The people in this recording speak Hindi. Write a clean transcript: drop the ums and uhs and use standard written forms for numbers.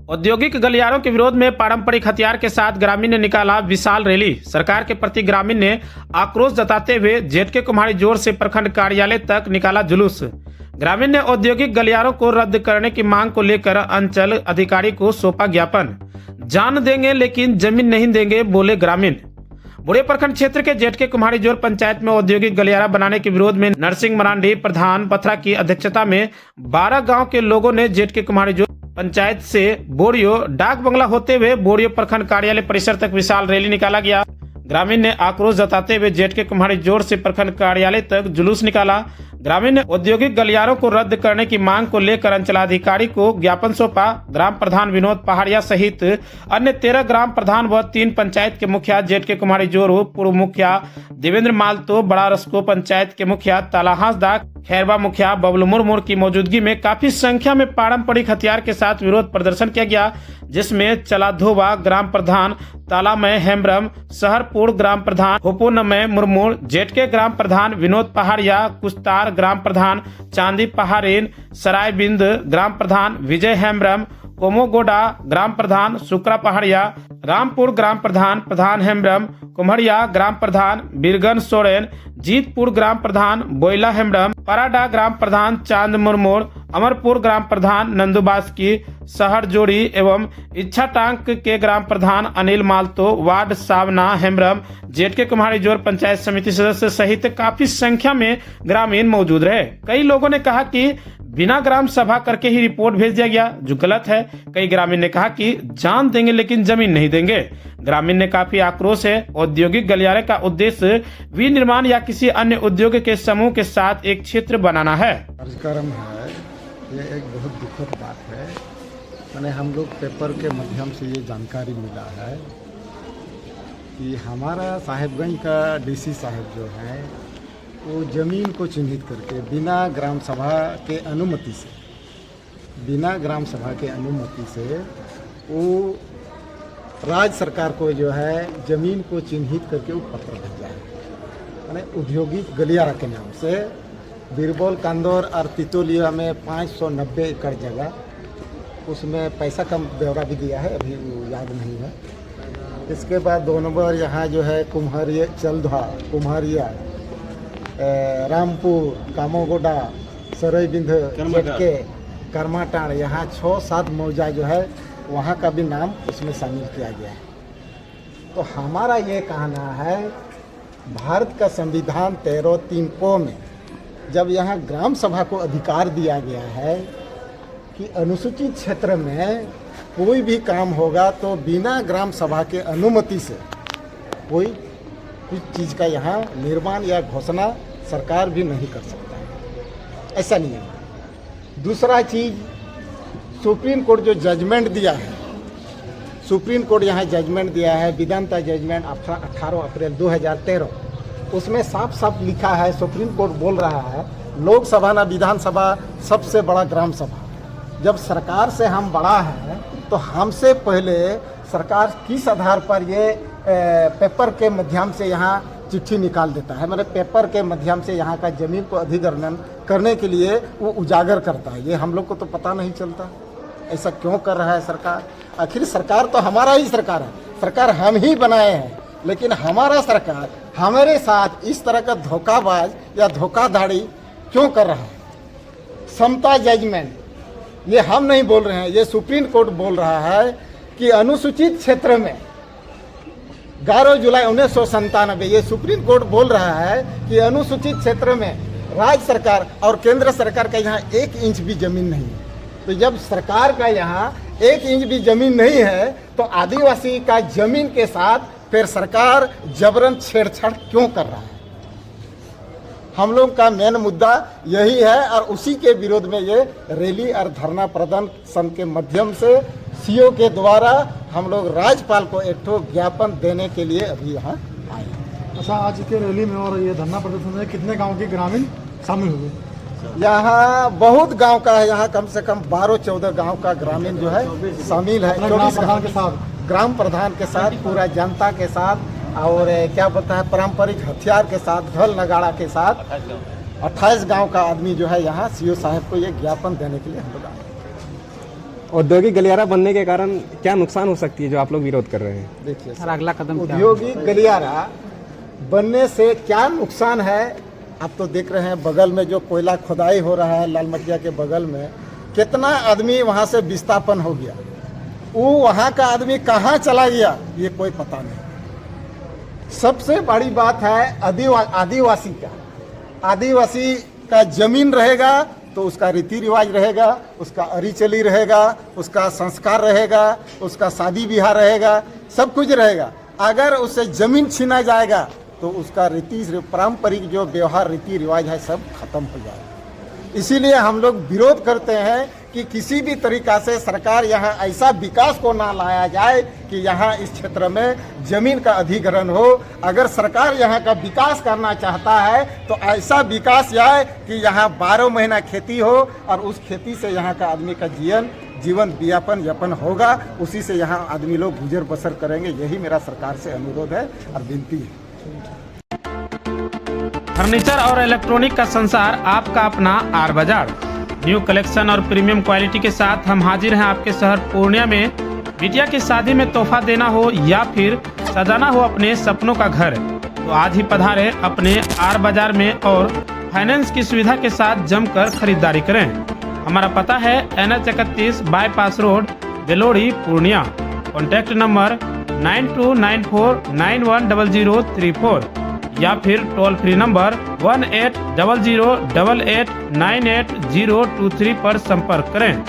औद्योगिक गलियारों के विरोध में पारंपरिक हथियार के साथ ग्रामीण ने निकाला विशाल रैली। सरकार के प्रति ग्रामीण ने आक्रोश जताते हुए जेठके कुम्हाड़ी जोर से प्रखंड कार्यालय तक निकाला जुलूस। ग्रामीण ने औद्योगिक गलियारों को रद्द करने की मांग को लेकर अंचल अधिकारी को सौंपा ज्ञापन। जान देंगे लेकिन जमीन नहीं देंगे, बोले ग्रामीण। बुढ़े प्रखंड क्षेत्र के जेठके कुम्हाड़ी जोर पंचायत में औद्योगिक गलियारा बनाने के विरोध में नरसिंह मरांडी प्रधान पथरा की अध्यक्षता में 12 गांव के लोगों ने जेठके कुम्हाड़ी जोर पंचायत से बोरियो डाक बंगला होते हुए बोरियो प्रखंड कार्यालय परिसर तक विशाल रैली निकाला गया। ग्रामीण ने आक्रोश जताते हुए जेठके कुम्हाड़ी जोर से प्रखंड कार्यालय तक जुलूस निकाला। ग्रामीण ने औद्योगिक गलियारों को रद्द करने की मांग को लेकर अंचलाधिकारी को ज्ञापन सौंपा। ग्राम प्रधान विनोद पहाड़िया सहित अन्य 13 ग्राम प्रधान व 3 पंचायत के मुखिया जेठके कुम्हाड़ी जोर, पूर्व मुखिया देवेंद्र मालतो, बड़ा रस्को पंचायत के मुखिया तालाहास दा, खैरबा मुखिया बबलू मुर्मू की मौजूदगी में काफी संख्या में पारंपरिक हथियार के साथ विरोध प्रदर्शन किया गया, जिसमें चलाधोवा ग्राम प्रधान तालामय हेम्ब्रम, सहरपुर ग्राम प्रधान होपोनमय मुर्मू, जेठके ग्राम प्रधान विनोद पहाड़िया, कुस्तार ग्राम प्रधान चांदी पहाड़ीन, सरायबिंद ग्राम प्रधान विजय हेम्ब्रम, कोमोगोडा ग्राम प्रधान शुक्रा पहाड़िया, रामपुर ग्राम प्रधान प्रधान हेम्ब्रम, कुम्हड़िया ग्राम प्रधान बीरगन सोरेन, जीतपुर ग्राम प्रधान बोयला हेम्ब्रम, पराडा ग्राम प्रधान चांद मुर्मू, अमरपुर ग्राम प्रधान नंदुबास की, शहर जोड़ी एवं इच्छा टांक के ग्राम प्रधान अनिल मालतो, वार्ड सावना हेम्ब्रम, जेठके कुम्हाड़ी जोर पंचायत समिति सदस्य सहित काफी संख्या में ग्रामीण मौजूद रहे। कई लोगों ने कहा कि बिना ग्राम सभा करके ही रिपोर्ट भेज दिया गया, जो गलत है। कई ग्रामीण ने कहा कि जान देंगे लेकिन जमीन नहीं देंगे। ग्रामीण ने काफी आक्रोश है। औद्योगिक गलियारे का उद्देश्य विनिर्माण या किसी अन्य उद्योग के समूह के साथ एक क्षेत्र बनाना है। कार्यक्रम है, ये एक बहुत दुखद बात है। मैंने हम लोग पेपर के माध्यम से ये जानकारी मिला है कि हमारा साहेबगंज का डीसी साहब जो है वो ज़मीन को चिन्हित करके बिना ग्राम सभा के अनुमति से वो राज्य सरकार को जो है ज़मीन को चिन्हित करके वो पत्र भेजा है। मैंने औद्योगिक गलियारा के नाम से बीरबल कांदौर और तितोलिया में 590 एकड़ जगह, उसमें पैसा कम ब्यौरा भी दिया है, अभी वो याद नहीं है। इसके बाद 2 नंबर यहाँ जो है कुम्हारिया चलधा, कुम्हारिया, रामपुर, कामोगोडा, सरईबिंद, जेठके, करमाटाण, यहाँ 6-7 मौजा जो है वहाँ का भी नाम उसमें शामिल किया गया है। तो हमारा ये कहना है, भारत का संविधान 13(3) को में जब यहाँ ग्राम सभा को अधिकार दिया गया है कि अनुसूचित क्षेत्र में कोई भी काम होगा तो बिना ग्राम सभा के अनुमति से कोई कुछ चीज़ का यहाँ निर्माण या घोषणा सरकार भी नहीं कर सकता है, ऐसा नहीं है। दूसरा चीज़, सुप्रीम कोर्ट जो जजमेंट दिया है, सुप्रीम कोर्ट यहाँ जजमेंट दिया है, वेदांता जजमेंट 18 अप्रैल 2013, उसमें साफ साफ लिखा है, सुप्रीम कोर्ट बोल रहा है लोकसभा ना विधानसभा सबसे बड़ा ग्राम सभा। जब सरकार से हम बड़ा हैं तो हमसे पहले सरकार किस आधार पर ये पेपर के माध्यम से यहाँ चिट्ठी निकाल देता है, मेरे पेपर के माध्यम से यहाँ का ज़मीन को अधिग्रहण करने के लिए वो उजागर करता है। ये हम लोग को तो पता नहीं चलता, ऐसा क्यों कर रहा है सरकार। आखिर सरकार तो हमारा ही सरकार है, सरकार हम ही बनाए हैं, लेकिन हमारा सरकार हमारे साथ इस तरह का धोखाबाज या धोखाधड़ी क्यों कर रहा है। समता जजमेंट ये हम नहीं बोल रहे हैं, ये सुप्रीम कोर्ट बोल रहा है कि अनुसूचित क्षेत्र में 11 जुलाई 1997 ये सुप्रीम कोर्ट बोल रहा है कि अनुसूचित क्षेत्र में राज्य सरकार और केंद्र सरकार का यहाँ 1 इंच भी जमीन नहीं है। तो जब सरकार का यहाँ 1 इंच भी जमीन नहीं है तो आदिवासी का जमीन के साथ फिर सरकार जबरन छेड़छाड़ क्यों कर रहा है। हम लोग का मेन मुद्दा यही है और उसी के विरोध में ये रैली और धरना प्रदर्शन के माध्यम से सीओ के द्वारा हम लोग राज्यपाल को एक ठो ज्ञापन देने के लिए अभी यहाँ आए। अच्छा, आज के रैली में और ये धरना प्रदर्शन में कितने गांव के ग्रामीण शामिल हुए? यहाँ बहुत गांव का है, यहाँ कम से कम 12-14 गांव का ग्रामीण जो है शामिल है। 24 ग्राम प्रधान के साथ पूरा जनता के साथ और क्या बोलता है पारंपरिक हथियार के साथ, ढोल नगाड़ा के साथ 28 गांव का आदमी जो है यहाँ सीओ साहब को ये ज्ञापन देने के लिए हम लोग आए। औद्योगिक गलियारा बनने के कारण क्या नुकसान हो सकती है जो आप लोग विरोध कर रहे हैं? देखिए सर अगला कदम क्या औद्योगिक गलियारा बनने से क्या नुकसान है, आप तो देख रहे हैं बगल में जो कोयला खुदाई हो रहा है लाल मटिया के बगल में, कितना आदमी वहाँ से विस्थापन हो गया, वो वहाँ का आदमी कहाँ चला गया ये कोई पता नहीं। सबसे बड़ी बात है आदिवासी का जमीन रहेगा तो उसका रीति रिवाज रहेगा, उसका अरीचली रहेगा, उसका संस्कार रहेगा, उसका शादी ब्याह रहेगा, सब कुछ रहेगा। अगर उससे जमीन छीना जाएगा तो उसका पारंपरिक जो व्यवहार रीति रिवाज है सब खत्म हो जाएगा। इसीलिए हम लोग विरोध करते हैं कि किसी भी तरीका से सरकार यहाँ ऐसा विकास को ना लाया जाए कि यहाँ इस क्षेत्र में जमीन का अधिग्रहण हो। अगर सरकार यहाँ का विकास करना चाहता है तो ऐसा विकास जाए कि यहाँ 12 महीना खेती हो और उस खेती से यहाँ का आदमी का जीवन यापन होगा, उसी से यहाँ आदमी लोग गुजर बसर करेंगे। यही मेरा सरकार से अनुरोध है और विनती है। फर्नीचर और इलेक्ट्रॉनिक का संसार, आपका अपना आर बाजार। न्यू कलेक्शन और प्रीमियम क्वालिटी के साथ हम हाजिर हैं आपके शहर पूर्णिया में। बिटिया की शादी में तोहफा देना हो या फिर सजाना हो अपने सपनों का घर, तो आज ही पधारे अपने आर बाजार में और फाइनेंस की सुविधा के साथ जमकर खरीदारी करें। हमारा पता है NH 31 bypass road, Belori, Purnia. Contact number 9294910034 या फिर टोल फ्री नंबर 180088988023 पर संपर्क करें।